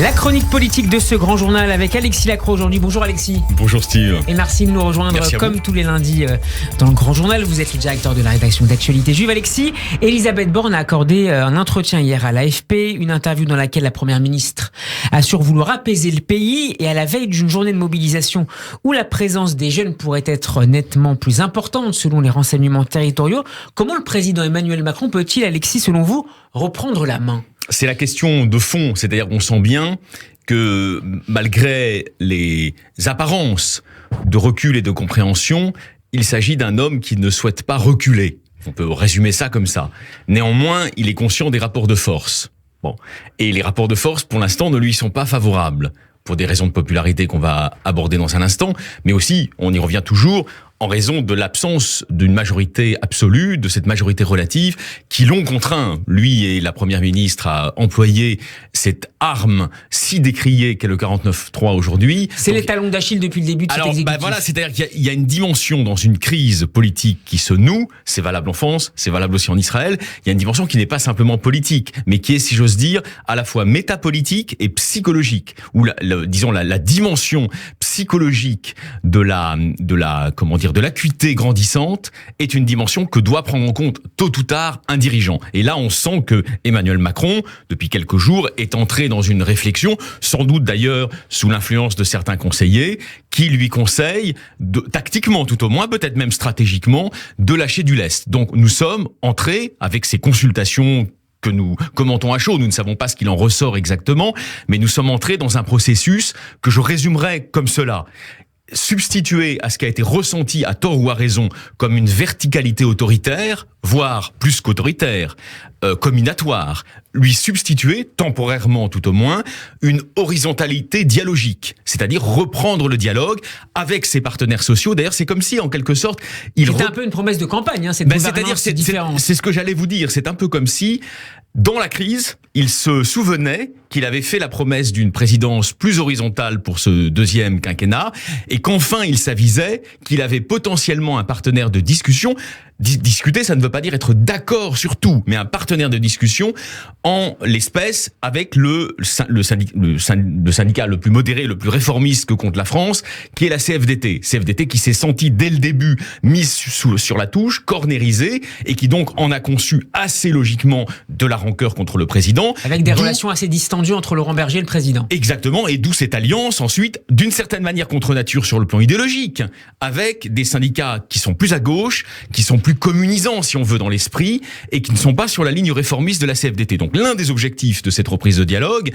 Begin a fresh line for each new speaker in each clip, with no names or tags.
La chronique politique de ce grand journal avec Alexis Lacroix aujourd'hui. Bonjour Alexis.
Bonjour Steve.
Et merci de nous rejoindre comme tous les lundis dans le grand journal. Vous êtes le directeur de la rédaction d'Actualité Juive. Alexis, Elisabeth Borne a accordé un entretien hier à l'AFP, une interview dans laquelle la première ministre assure vouloir apaiser le pays, et à la veille d'une journée de mobilisation où la présence des jeunes pourrait être nettement plus importante selon les renseignements territoriaux. Comment le président Emmanuel Macron peut-il, Alexis, selon vous, reprendre la main ?
C'est la question de fond, c'est-à-dire qu'on sent bien que malgré les apparences de recul et de compréhension, il s'agit d'un homme qui ne souhaite pas reculer. On peut résumer ça comme ça. Néanmoins, il est conscient des rapports de force. Bon. Et les rapports de force, pour l'instant, ne lui sont pas favorables, pour des raisons de popularité qu'on va aborder dans un instant, mais aussi, on y revient toujours, en raison de l'absence d'une majorité absolue, de cette majorité relative, qui l'ont contraint, lui et la première ministre, à employer cette arme si décriée qu'est le 49.3 aujourd'hui.
C'est les talons d'Achille depuis le début de cet exécutif.
Voilà, c'est-à-dire qu'il y a une dimension dans une crise politique qui se noue, c'est valable en France, c'est valable aussi en Israël, il y a une dimension qui n'est pas simplement politique, mais qui est, si j'ose dire, à la fois métapolitique et psychologique, ou la dimension psychologique de l'acuité grandissante est une dimension que doit prendre en compte tôt ou tard un dirigeant. Et là, on sent que Emmanuel Macron, depuis quelques jours, est entré dans une réflexion, sans doute d'ailleurs sous l'influence de certains conseillers, qui lui conseillent, tactiquement tout au moins, peut-être même stratégiquement, de lâcher du lest. Donc nous sommes entrés, avec ces consultations que nous commentons à chaud, nous ne savons pas ce qu'il en ressort exactement, mais nous sommes entrés dans un processus que je résumerai comme cela. Substituer à ce qui a été ressenti à tort ou à raison comme une verticalité autoritaire, voire plus qu'autoritaire, comminatoire, lui substituer, temporairement tout au moins, une horizontalité dialogique, c'est-à-dire reprendre le dialogue avec ses partenaires sociaux. D'ailleurs, c'est comme si, en quelque sorte,
c'était un peu une promesse de campagne, cette gouvernance différente.
C'est ce que j'allais vous dire, c'est un peu comme si, dans la crise, il se souvenait qu'il avait fait la promesse d'une présidence plus horizontale pour ce deuxième quinquennat, et qu'enfin il s'avisait qu'il avait potentiellement un partenaire de discussion. Discuter, ça ne veut pas dire être d'accord sur tout, mais un partenaire de discussion en l'espèce avec le syndicat le plus modéré, le plus réformiste que compte la France, qui est la CFDT. CFDT qui s'est senti dès le début mise sur la touche, cornérisée, et qui donc en a conçu assez logiquement de la rancœur contre le président.
Avec des relations assez distendues entre Laurent Berger et le président.
Exactement, et d'où cette alliance ensuite, d'une certaine manière contre nature sur le plan idéologique, avec des syndicats qui sont plus à gauche, qui sont plus communisants, si on veut, dans l'esprit, et qui ne sont pas sur la ligne réformiste de la CFDT. Donc l'un des objectifs de cette reprise de dialogue,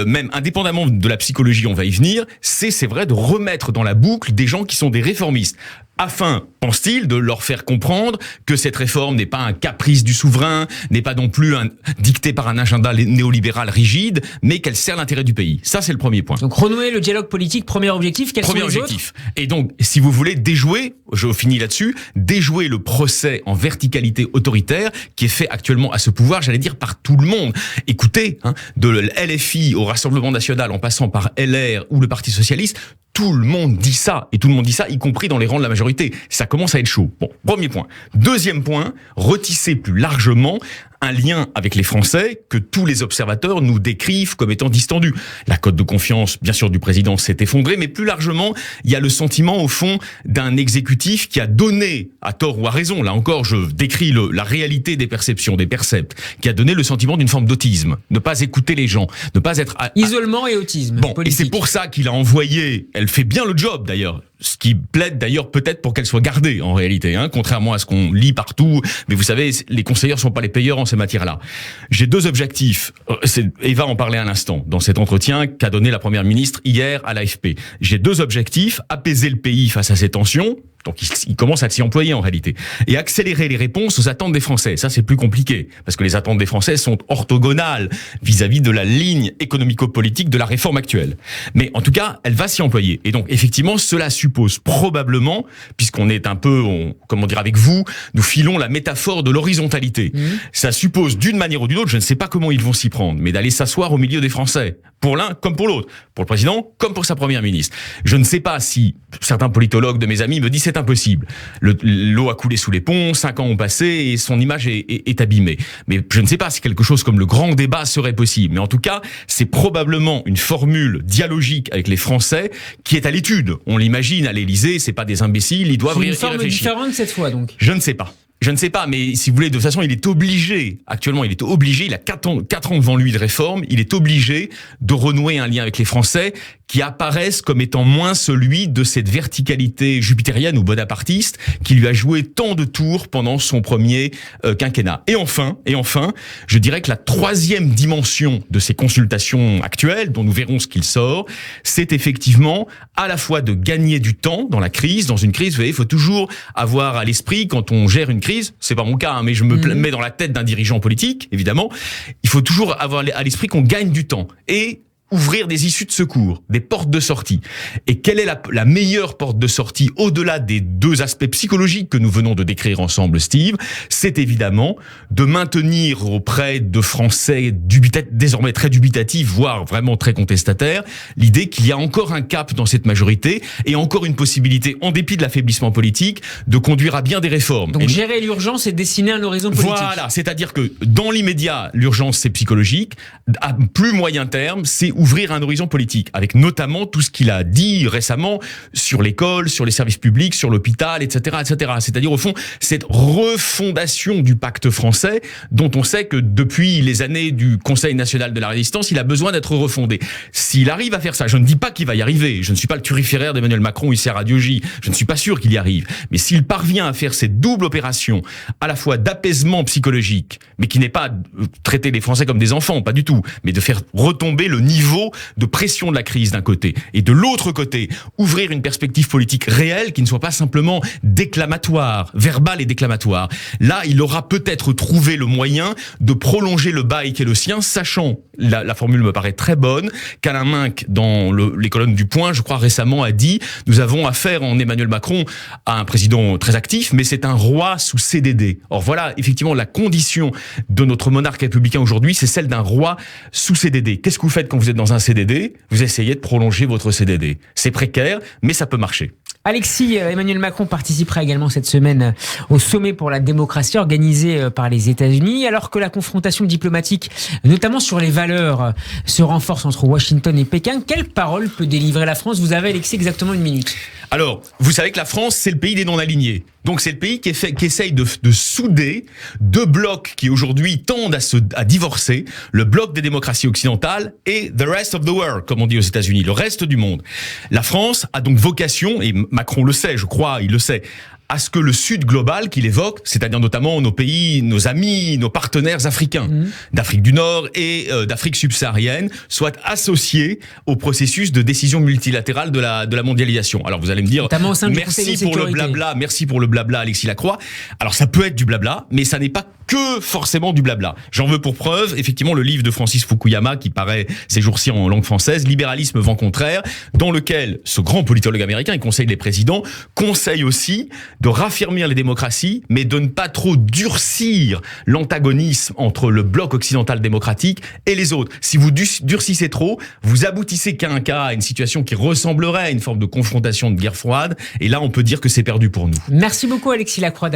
même indépendamment de la psychologie, on va y venir, c'est vrai de remettre dans la boucle des gens qui sont des réformistes, afin, pense-t-il, de leur faire comprendre que cette réforme n'est pas un caprice du souverain, n'est pas non plus dictée par un agenda néolibéral rigide, mais qu'elle sert l'intérêt du pays. Ça, c'est le premier point.
Donc renouer le dialogue politique, premier objectif. Quels sont les autres ?
Et donc, si vous voulez déjouer, je finis là-dessus, déjouer le procès en verticalité autoritaire qui est fait actuellement à ce pouvoir, j'allais dire, par tout le monde. Écoutez, de LFI au Rassemblement National, en passant par LR ou le Parti Socialiste, tout le monde dit ça, et tout le monde dit ça, y compris dans les rangs de la majorité. Ça commence à être chaud. Bon, premier point. Deuxième point, retisser plus largement un lien avec les Français que tous les observateurs nous décrivent comme étant distendu. La cote de confiance, bien sûr, du président s'est effondrée, mais plus largement, il y a le sentiment, au fond, d'un exécutif qui a donné, à tort ou à raison, là encore, je décris la réalité des perceptions, des percepts, qui a donné le sentiment d'une forme d'autisme, ne pas écouter les gens, ne pas être...
Isolement et autisme.
Bon,
politique.
Et c'est pour ça qu'il a envoyé, elle fait bien le job d'ailleurs, ce qui plaide d'ailleurs peut-être pour qu'elle soit gardée en réalité, contrairement à ce qu'on lit partout. Mais vous savez, les conseillers sont pas les payeurs en ces matières-là. J'ai deux objectifs. Eva en parlait à l'instant dans cet entretien qu'a donné la première ministre hier à l'AFP. J'ai deux objectifs: apaiser le pays face à ces tensions. Donc il commence à s'y employer en réalité. Et accélérer les réponses aux attentes des Français. Ça, c'est plus compliqué, parce que les attentes des Français sont orthogonales vis-à-vis de la ligne économico-politique de la réforme actuelle. Mais en tout cas, elle va s'y employer. Et donc effectivement, cela suppose probablement, puisqu'on est un peu, avec vous, nous filons la métaphore de l'horizontalité. Ça suppose d'une manière ou d'une autre, je ne sais pas comment ils vont s'y prendre, mais d'aller s'asseoir au milieu des Français. pour l'un comme pour l'autre, pour le président comme pour sa première ministre. Je ne sais pas si certains politologues de mes amis me disent c'est impossible. L'eau a coulé sous les ponts, 5 ans ont passé et son image est abîmée. Mais je ne sais pas si quelque chose comme le grand débat serait possible. Mais en tout cas, c'est probablement une formule dialogique avec les Français qui est à l'étude. On l'imagine à l'Élysée, c'est pas des imbéciles, ils doivent y réfléchir.
C'est une forme différente cette fois donc.
Je ne sais pas. Je ne sais pas, mais si vous voulez, de toute façon, il est obligé, actuellement, il a 4 ans devant lui de réforme, il est obligé de renouer un lien avec les Français qui apparaissent comme étant moins celui de cette verticalité jupitérienne ou bonapartiste qui lui a joué tant de tours pendant son premier quinquennat. Et enfin, je dirais que la troisième dimension de ces consultations actuelles, dont nous verrons ce qu'il sort, c'est effectivement à la fois de gagner du temps dans la crise. Dans une crise, vous voyez, il faut toujours avoir à l'esprit, quand on gère une crise, c'est pas mon cas, hein, mais je me mets dans la tête d'un dirigeant politique, évidemment, il faut toujours avoir à l'esprit qu'on gagne du temps. Et ouvrir des issues de secours, des portes de sortie. Et quelle est la meilleure porte de sortie au-delà des 2 aspects psychologiques que nous venons de décrire ensemble, Steve? C'est évidemment de maintenir auprès de Français désormais très dubitatifs, voire vraiment très contestataires, l'idée qu'il y a encore un cap dans cette majorité et encore une possibilité, en dépit de l'affaiblissement politique, de conduire à bien des réformes.
Donc gérer l'urgence et dessiner un horizon politique.
Voilà, c'est-à-dire que dans l'immédiat, l'urgence c'est psychologique, à plus moyen terme, c'est ouvrir un horizon politique, avec notamment tout ce qu'il a dit récemment sur l'école, sur les services publics, sur l'hôpital, etc., etc. C'est-à-dire, au fond, cette refondation du pacte français, dont on sait que depuis les années du Conseil national de la résistance, il a besoin d'être refondé. S'il arrive à faire ça, je ne dis pas qu'il va y arriver, je ne suis pas le turiféraire d'Emmanuel Macron, il sert à Dieu-J, je ne suis pas sûr qu'il y arrive, mais s'il parvient à faire cette double opération, à la fois d'apaisement psychologique, mais qui n'est pas traiter les Français comme des enfants, pas du tout, mais de faire retomber le niveau de pression de la crise d'un côté, et de l'autre côté, ouvrir une perspective politique réelle qui ne soit pas simplement déclamatoire, verbale et déclamatoire. Là, il aura peut-être trouvé le moyen de prolonger le bail qui est le sien, sachant, la formule me paraît très bonne, qu'Alain Minc, dans les colonnes du Point, je crois récemment, a dit « Nous avons affaire en Emmanuel Macron à un président très actif, mais c'est un roi sous CDD ». Or voilà, effectivement, la condition de notre monarque républicain aujourd'hui, c'est celle d'un roi sous CDD. Qu'est-ce que vous faites quand vous êtes dans un CDD? Vous essayez de prolonger votre CDD. C'est précaire, mais ça peut marcher.
Alexis, Emmanuel Macron participera également cette semaine au sommet pour la démocratie organisé par les États-Unis, alors que la confrontation diplomatique, notamment sur les valeurs, se renforce entre Washington et Pékin. Quelle parole peut délivrer la France? Vous avez, Alexis, exactement 1 minute.
Alors, vous savez que la France, c'est le pays des non-alignés. Donc c'est le pays qui essaye de souder 2 blocs qui aujourd'hui tendent à divorcer, le bloc des démocraties occidentales et the rest of the world, comme on dit aux États-Unis, le reste du monde. La France a donc vocation, et Macron le sait, je crois, il le sait, à ce que le Sud global qu'il évoque, c'est-à-dire notamment nos pays, nos amis, nos partenaires africains, d'Afrique du Nord et d'Afrique subsaharienne, soient associés au processus de décision multilatérale de la mondialisation. Alors vous allez me dire, merci pour le blabla, merci pour le blabla, Alexis Lacroix. Alors ça peut être du blabla, mais ça n'est pas que forcément du blabla. J'en veux pour preuve, effectivement, le livre de Francis Fukuyama qui paraît ces jours-ci en langue française, Libéralisme vent contraire, dans lequel ce grand politologue américain, il conseille les présidents, conseille aussi de raffermir les démocraties, mais de ne pas trop durcir l'antagonisme entre le bloc occidental démocratique et les autres. Si vous durcissez trop, vous aboutissez qu'à un cas, à une situation qui ressemblerait à une forme de confrontation de guerre froide, et là on peut dire que c'est perdu pour nous.
Merci beaucoup Alexis Lacroix.